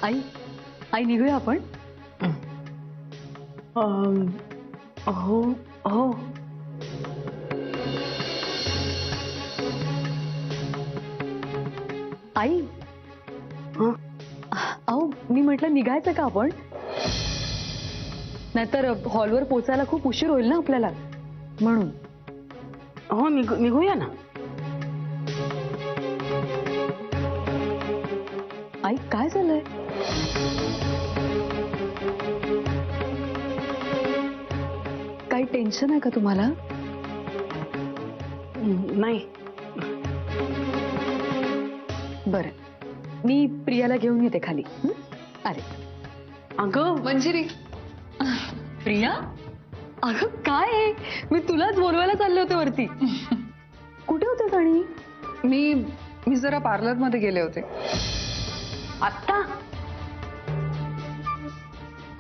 आई आई निघूया आपण. हो हो. आई हं? अहो मी म्हटलं निघायचं का आपण? नाहीतर हॉलवर पोचायला खूप उशीर होईल ना आपल्याला, म्हणून. हो निघूया ना. आई काय झालंय? काही टेन्शन आहे का तुम्हाला? नाही. बरं, मी प्रियाला घेऊन येते खाली. अरे अगं मंजिरी. प्रिया, अगं काय आहे? मी तुलाच बोलवायला चालले होते वरती. कुठे होतेस? आणि मी जरा पार्लर मध्ये गेले होते. आत्ता?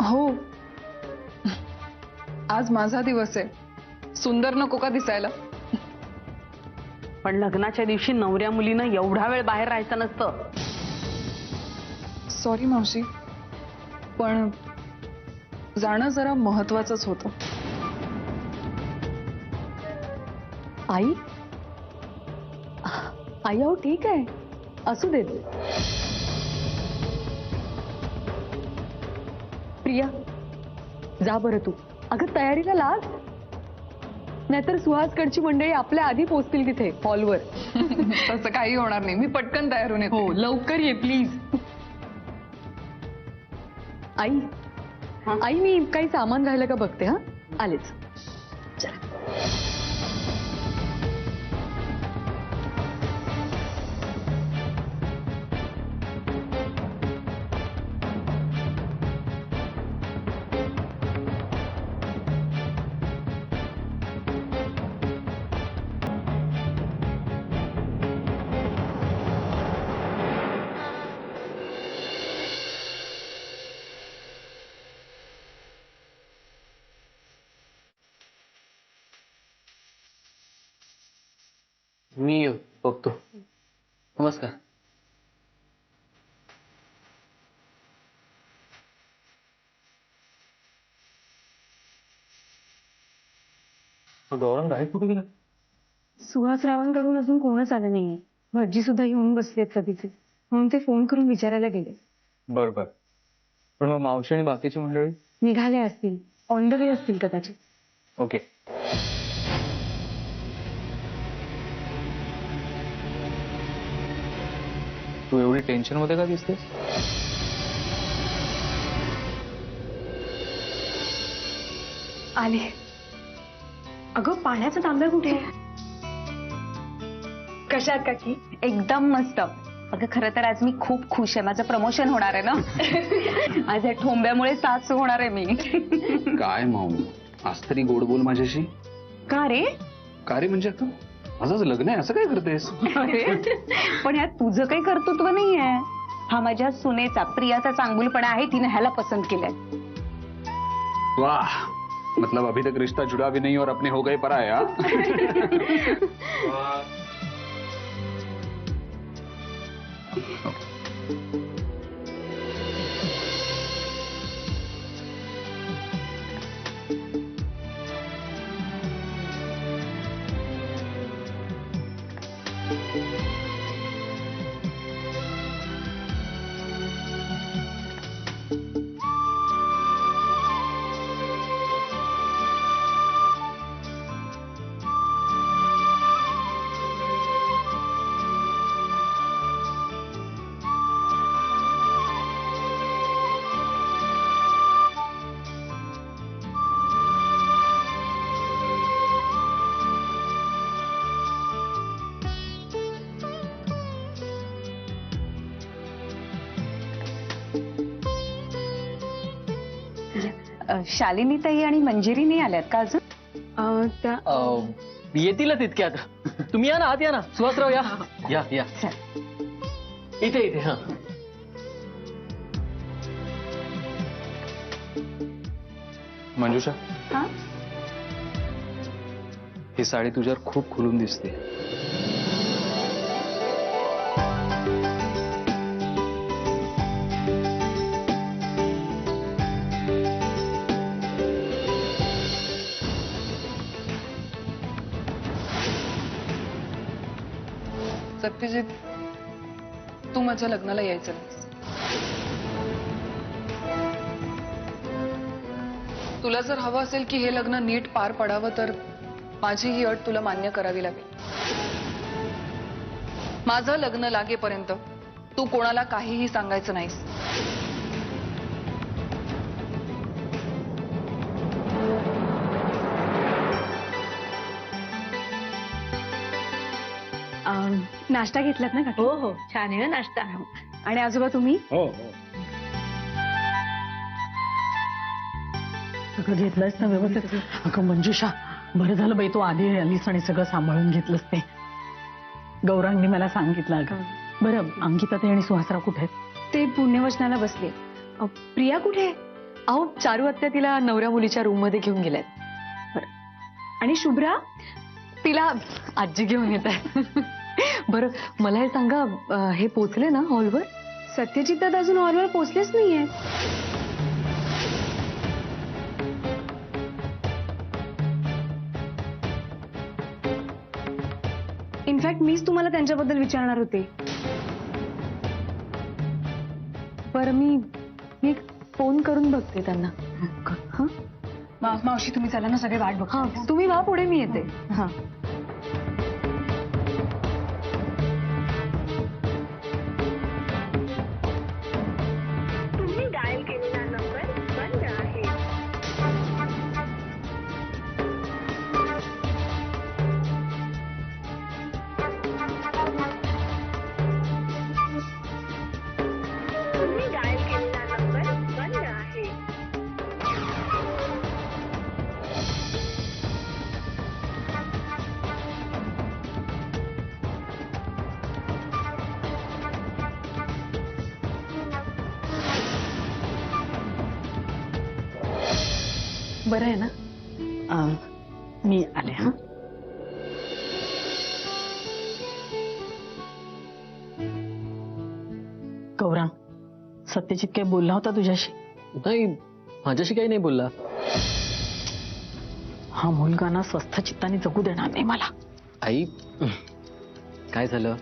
हो, आज माझा दिवस आहे. सुंदर नको का दिसायला? पण लग्नाच्या दिवशी नवऱ्या मुलीनं एवढा वेळ बाहेर राहायचं नसतं. सॉरी मावशी, पण जाणं जरा महत्वाचंच होतं. आई आई अहो ठीक आहे, असू देत. प्रिया जा बरं तू. अगं तयारीला लाग, नाहीतर सुहासकडची मंडळी आपल्या आधी पोहोचतील तिथे हॉलवर. तसं काही होणार नाही. मी पटकन तयार होऊन येते. हो लवकर ये प्लीज. आई आई मी काही सामान राहिलं का बघते. हा आलेच. चला. मी बघतो. नमस्कार. गौरव डायरेक्ट कुठे गेला? सुहास रावांकडून अजून कोणच आलं नाहीये. भटजी सुद्धा येऊन बसलेत कधीचे, म्हणून ते फोन करून विचारायला गेले. बर बर. पण मग मावशी आणि बाकीची मंडळी? निघाले असतील, ऑन द वे असतील कदाचित. ओके. तू एवढी टेन्शन मध्ये का दिसतेस? आले. अगं पाण्याचा तांब्या कुठे आहे? कशात काकी? एकदम मस्त. अगं खरं तर आज मी खूप खुश आहे. माझं प्रमोशन होणार आहे ना. आज या ठोंब्यामुळे सासू होणार आहे मी. काय माऊ, आज तरी गोड बोल माझ्याशी. का रे? का रे म्हणजे? आता माझंच लग्न आहे असं काय करतेस? पण यात तुझं काही कर्तृत्व नाहीये. हा माझ्या सुनेचा, प्रियाचा चांगुलपणा आहे. तिने ह्याला पसंत केलंय. वाह, मतलब अभी तक रिश्ता जुड़ा भी नहीं और अपने हो गए पराया. शालिनी ताई आणि मंजिरी नाही आल्यात का अजून? त्या येतीलच इतक्यात. तुम्ही या ना, आत या ना. सुहासराव या. या या. इथे इथे. हा मंजुषा, हा? ही साडी तुझ्यावर खूप खुलून दिसते. सत्यजित, तू माझ्या लग्नाला यायचं नाहीस. तुला जर हवं असेल की हे लग्न नीट पार पडावं तर माझी ही अट तुला मान्य करावी लागेल. माझं लग्न लागेपर्यंत तू कोणाला काहीही सांगायचं नाहीस. नाश्ता घेतलात ना काकी? हो हो, छान आहे नाश्ता. आणि आजोबा तुम्ही? हो हो. सगळं घेतलंयस ना व्यवस्थित? अगं मंजुषा, बरं झालं बाई तू आधी आलीस आणि सगळं सांभाळून घेतलंस ते. गौरांगनी मला सांगितलं. अगं बरं, अंकिता ते आणि सुहासराव कुठे आहेत? ते पुण्यवचनाला बसले. प्रिया कुठे आहे? अहो, चारू आत्या तिला नवऱ्या मुलीच्या रूम मध्ये घेऊन गेल्यात. आणि शुभ्रा? तिला आजी घेऊन येत आहे. बरं, मला हे सांगा, हे पोचले ना हॉलवर? सत्यजित दादा अजून हॉलवर पोहोचलेच नाहीये. इनफॅक्ट मीच तुम्हाला त्यांच्याबद्दल विचारणार होते. बरं, मी एक फोन करून बघते त्यांना. हा मावशी तुम्ही चला ना, सगळे वाट बघा. हा, तुम्ही वा पुढे, मी येते. हा. बरं आहे ना? मी आले. हा, गौरांग, सत्यजित काही बोलला होता तुझ्याशी? नाही, माझ्याशी काही नाही बोलला. हा मुलगा ना स्वस्थ चित्ताने जगू देणार नाही मला. आई, काय झालं?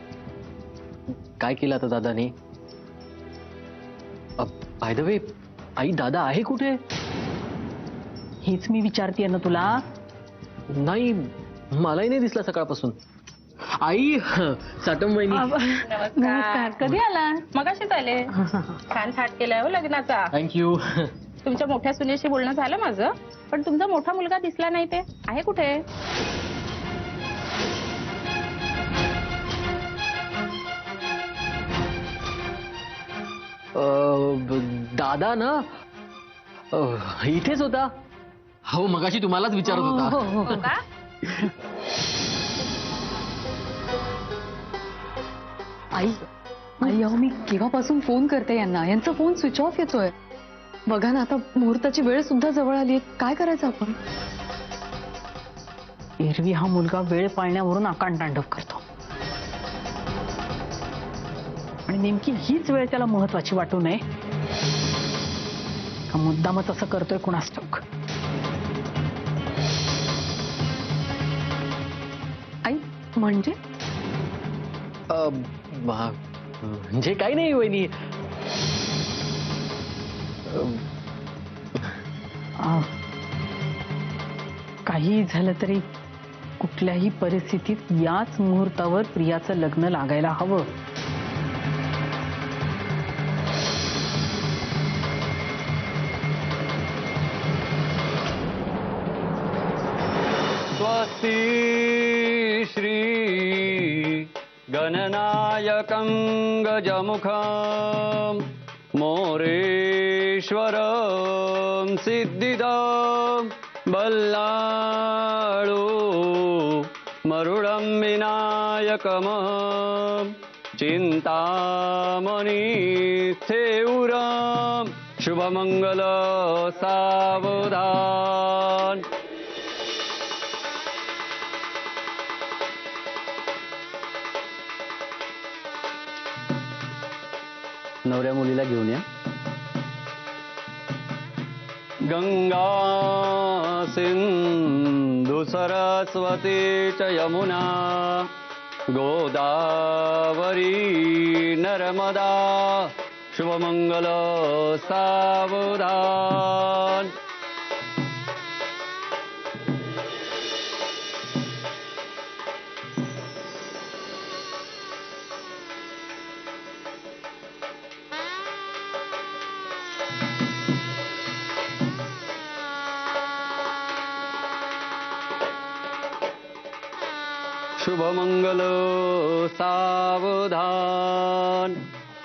काय केलं आता दादाने? बाय द वे, आई, दादा आहे कुठे? हेच मी विचारतेय ना तुला. नाही, मलाही नाही दिसला सकाळपासून. आई, साटम वहिनी. नमस्कार. कधी आला? मगाशीच आले. छान थाट केलाय हो लग्नाचा. थँक्यू. तुमच्या मोठ्या सुनेशी बोलणं झालं माझं, पण तुमचा मोठा मुलगा दिसला नाही. ते आहे कुठे? दादा ना इथेच होता. हो, मगाशी तुम्हालाच विचारत होता. हो का? आई, अहो, मी केव्हापासून फोन करते यांना, यांचा फोन स्विच ऑफ येतोय. बघा ना, आता मुहूर्ताची वेळ सुद्धा जवळ आली. काय करायचं आपण? एरवी हा मुलगा वेळ पाळण्यावरून आकांडतांडव करतो आणि नेमकी हीच वेळ त्याला महत्वाची वाटू नये का मुद्दामच असं करतोय कुणास ठाऊक. आई, म्हणजे? म्हणजे काही नाही वहिनी. काही झालं तरी कुठल्याही परिस्थितीत याच मुहूर्तावर प्रियाचं लग्न लागायला हवं. स्वस्ति श्री गणनायकं गजमुखं मोरेश्वरं सिद्धिदं बल्लाळो मरुडं विनायकमं चिंतामणि स्थेउरं शुभमंगल सावधान. नवऱ्या मुलीला घेऊन या. गंगा सिंधु सरस्वती च यमुना गोदावरी नर्मदा शुभमंगल सावधान. शुभमंगल सावधान.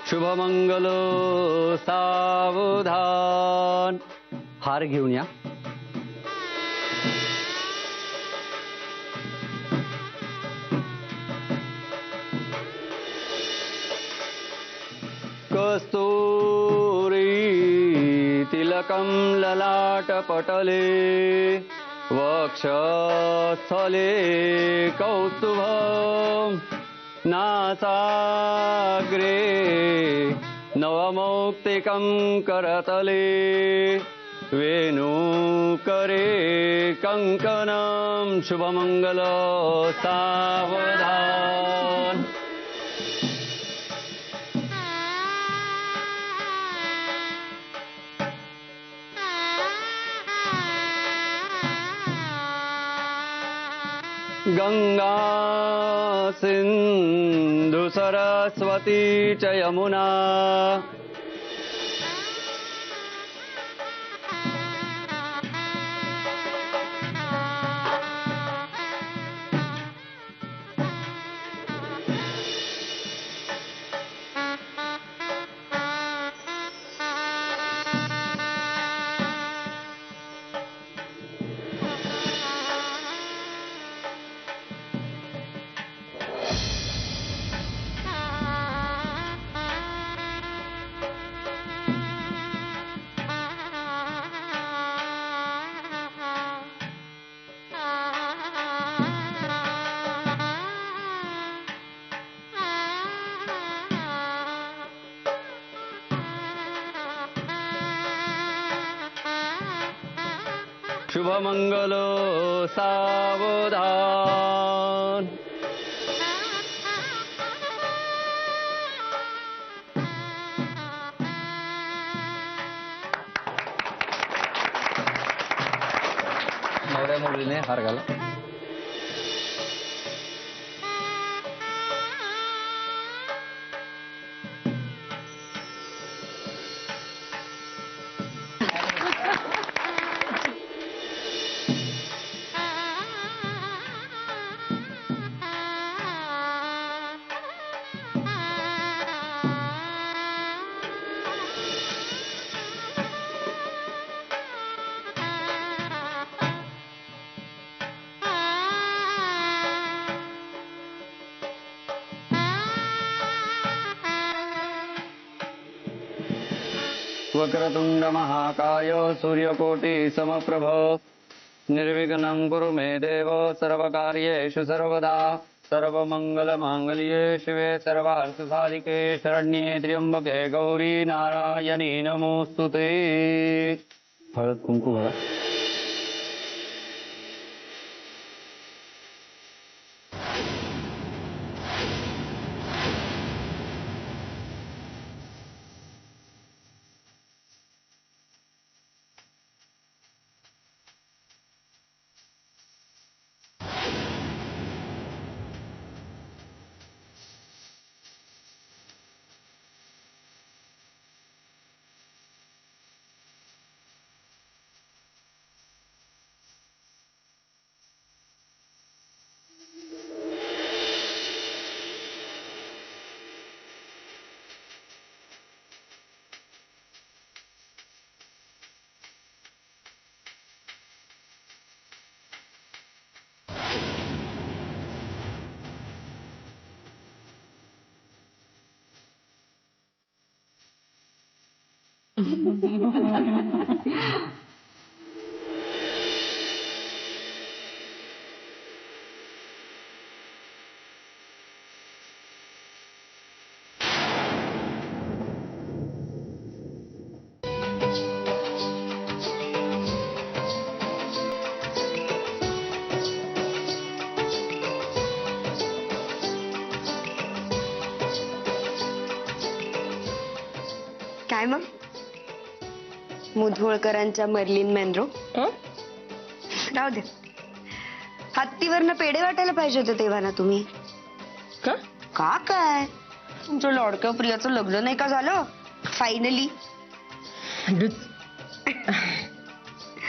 शुभमंगल सावधान. हार घेऊन या. कस्तूरी तिलकं ललाटपटले वक्षस्थले कौस्तुभं नासाग्रे नवमौक्तिकं करतले वेणुकरे कङ्कणं शुभमंगल सावधान. गंगा सिंधु सरस्वती च यमुना शुभमंगल सावधान. नवऱ्या मुलीने हार घाला. वक्रतुंड महाकाय सूर्यकोटि समप्रभ निर्विघ्नं कुरु मे देव सर्वकार्येषु सर्वदा. सर्वमंगलमांगल्ये शिवे सर्वार्थसाधिके शरण्ये त्र्यंबके गौरी नारायणी नमोस्तुते. हळद कुंकू भरा. काय मग मुधोळकरांच्या मर्लिन मेनरो राहू दे. हत्तीवरनं पेढे वाटायला पाहिजे होते तेव्हा ना तुम्ही. का? का काय तुमचं लाडक्या प्रियाचं लग्न नाही का झालं फायनली.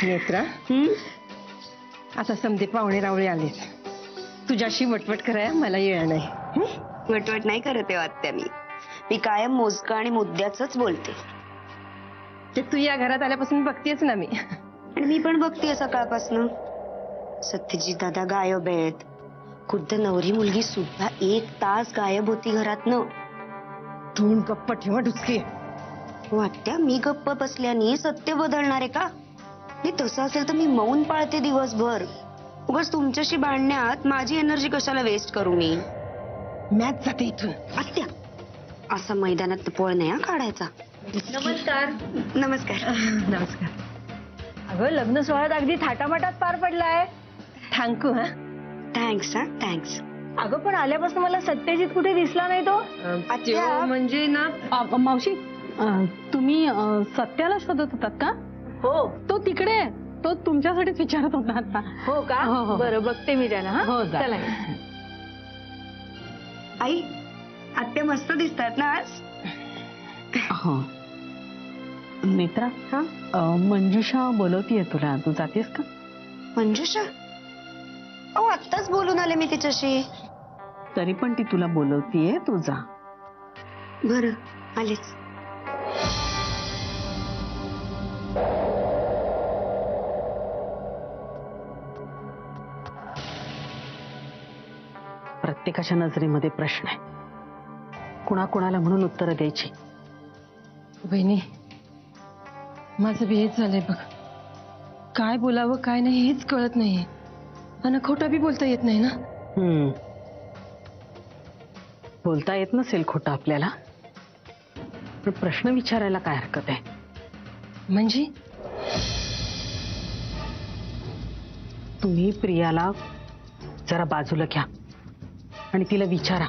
नेत्रा आता समजे पाहुणे रावळे आलेत, तुझ्याशी वटवट करायला मला येणार नाही. वटवट नाही करत आहे आत्या मी कायम मोजकं आणि मुद्द्याच बोलते. ते तू या घरात आल्यापासून बघतेच ना मी. आणि मी पण बघतेय सकाळपासून. सत्यजित दादा गायब आहेत. खुद्द नवरी मुलगी सुद्धा 1 तास गायब होती घरातनं. तोंड गप्प ठेवा डुचके. वाटत्या मी गप्प बसल्याने सत्य बदलणार आहे का? नाही तसं असेल तर मी मौन पाळते दिवसभर. उगाच तुमच्याशी भांडण्यात माझी एनर्जी कशाला वेस्ट करू मी. मॅच जाते इथून. आत्या असा मैदानात पळ नाही हा काढायचा. नमस्कार. नमस्कार. नमस्कार. अगं लग्न सोहळ्यात अगदी थाटामाटात पार पडलाय. थँक्यू. हा थँक्स. हा थँक्स. अगं पण आल्यापासून मला सत्यजित कुठे दिसला नाही तो. आत्या म्हणजे ना मावशी तुम्ही सत्याला शोधत होतात का? हो. तो तिकडे आहे. तो तुमच्यासाठीच विचारत होता आता. हो का? हो, हो. बरं बघते मी त्याला. हा हो, जा. चला. आई आत्या मस्त दिसतात ना आज. हो नेत्रा, मंजुषा बोलवतीये तुला, तू जातेस का? मंजुषा? अहो आत्ताच बोलून आले मी तिच्याशी. तरी पण ती तुला बोलवतीये, तू जा. बरं आलेच. प्रत्येकाच्या नजरेमध्ये प्रश्न आहे. कुणाकुणाला म्हणून उत्तरं द्यायची. बहिणी माझं बी हेच झालंय बघ. काय बोलावं काय नाही हेच कळत नाहीये. आणि खोटं बी बोलता येत नाही ना. बोलता येत नसेल खोटं आपल्याला, पण प्रश्न विचारायला काय हरकत आहे? म्हणजे तुम्ही प्रियाला जरा बाजूला घ्या आणि तिला विचारा,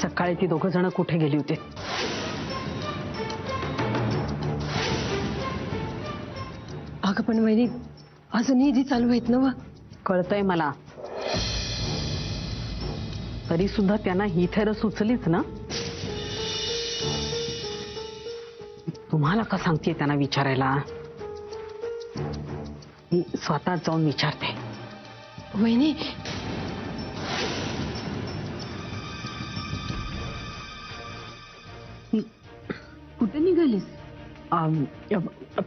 सकाळी ती 2 जण कुठे गेली होती. अगं पण वहिनी अजून निधी चालू आहेत ना. कळतंय मला, तरी सुद्धा त्यांना ही थेर सुचलीच ना. तुम्हाला का सांगते त्यांना विचारायला? मी स्वतः जाऊन विचारते. वहिनी कुठे निघालीस?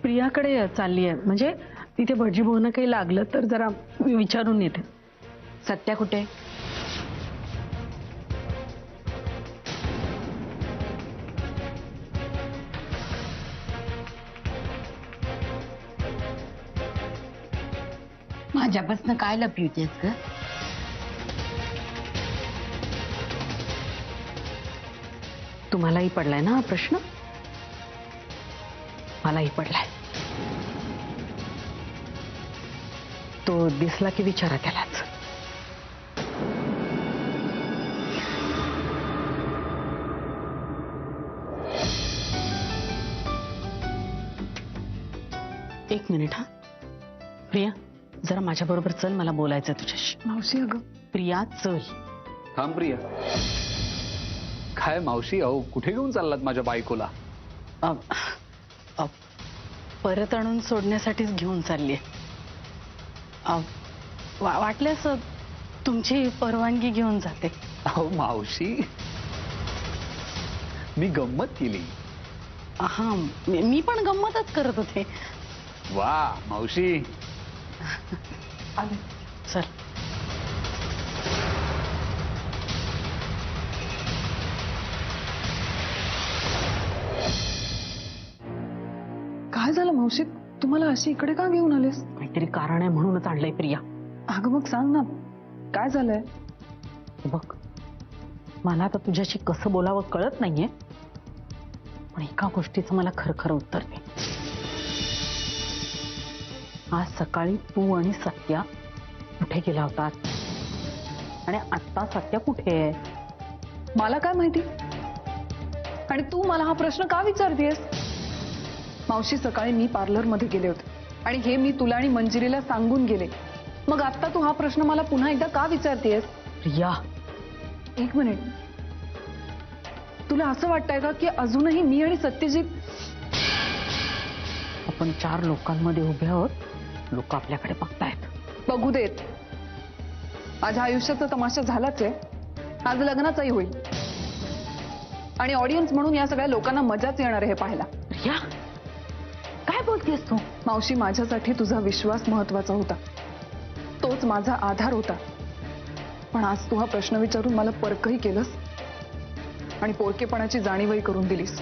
प्रियाकडे चालली आहे. म्हणजे तिथे भटजी भाऊंना काही लागलं तर जरा विचारून येते. सत्या कुठे? माझ्यापासून काय लपवतेस ग? तुम्हालाही पडलाय ना हा प्रश्न? मलाही पडलाय. तो दिसला की विचारा त्यालाच. एक मिनिट. हा प्रिया जरा माझ्या बरोबर चल, मला बोलायचं तुझ्याशी. मावशी अगं प्रिया चल. थांब प्रिया. काय मावशी, अहो कुठे घेऊन चाललात माझ्या बायकोला? परत आणून सोडण्यासाठीच घेऊन चालली. वाटल्यास तुमची परवानगी घेऊन जाते. अहो मावशी, मी गंमत केली. हा मी पण गंमतच करत होते. वा मावशी. चल. काय झालं मावशी, तुम्हाला अशी इकडे का घेऊन आलेस? काहीतरी कारण आहे म्हणूनच आणलंय प्रिया. अगं मग सांग ना काय झालंय? बघ, मला आता तुझ्याशी कसं बोलावं कळत नाहीये, पण एका गोष्टीचं मला खरं उत्तर दे. आज सकाळी तू आणि सत्या कुठे गेला होतात आणि आता सत्या कुठे आहे? मला काय माहिती? आणि तू मला हा प्रश्न का विचारतेस? मावशी, सकाळी मी पार्लरमध्ये गेले होते आणि हे मी तुला आणि मंजिरीला सांगून गेले. मग आता तू हा प्रश्न मला पुन्हा एकदा का विचारतेस? प्रिया, एक मिनिट. तुला असं वाटतंय का की अजूनही मी आणि सत्यजित आपण 4 लोकांमध्ये उभे आहोत, लोक आपल्याकडे बघतायत. बघू देत. माझ्या आयुष्याचा तमाशा झालाच आहे, आज लग्नाचाही होईल आणि ऑडियन्स म्हणून या सगळ्या लोकांना मजाच येणार आहे हे पाहायला. प्रिया, काय बोलतेस तू? मावशी, माझ्यासाठी तुझा विश्वास महत्वाचा होता, तोच माझा आधार होता. पण आज तू हा प्रश्न विचारून मला परकही केलंस आणि पोरकेपणाची जाणीवही करून दिलीस.